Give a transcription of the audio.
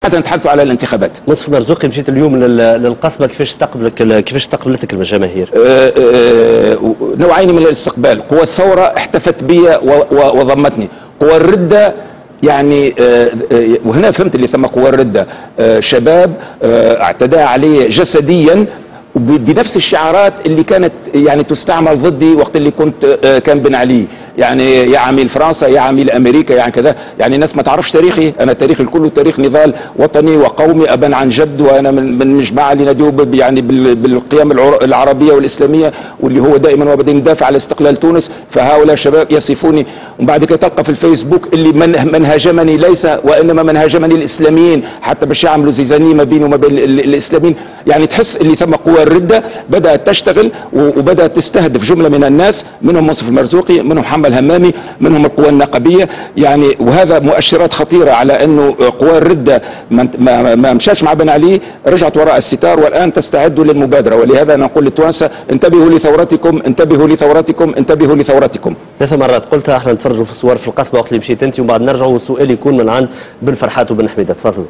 حتى نتحدثوا على الانتخابات. مصطفى مرزوقي، مشيت اليوم للقصبة، كيفاش استقبلتك الجماهير؟ نوعين من الاستقبال. قوى الثورة احتفت بي وضمتني. قوى الردة يعني وهنا فهمت اللي ثم قوى الردة شباب اعتدى علي جسديا بنفس الشعارات اللي كانت يعني تستعمل ضدي وقت اللي كنت كان بن علي، يعني يا عميل فرنسا، يا عميل امريكا، يعني كذا. يعني الناس ما تعرفش تاريخي، انا تاريخي كله تاريخ نضال وطني وقومي ابا عن جد، وانا من الجماعه اللي ناديوا يعني بالقيم العربيه والاسلاميه، واللي هو دائما وابدا ندافع على استقلال تونس. فهؤلاء الشباب يصفوني، وبعد كده تلقى في الفيسبوك اللي من هاجمني ليس وانما من هاجمني الاسلاميين، حتى باش يعملوا زيزانيه ما بينه وما بين الاسلاميين. يعني تحس اللي ثم قوى الردة بدأت تشتغل وبدأت تستهدف جملة من الناس، منهم مصطفى المرزوقي، منهم محمد الهمامي، منهم القوى النقبية. يعني وهذا مؤشرات خطيرة على أنه قوى الردة ما مشاش مع بن علي، رجعت وراء الستار والآن تستعد للمبادرة. ولهذا نقول للتوانسة انتبهوا لثورتكم، انتبهوا لثورتكم، انتبهوا لثورتكم. 3 مرات قلتها، احنا نتفرجوا في الصور في القصبة وقت اللي مشيت انت، وبعد نرجعوا والسؤال يكون من عند بن فرحات وبن حميدة. تفضلوا.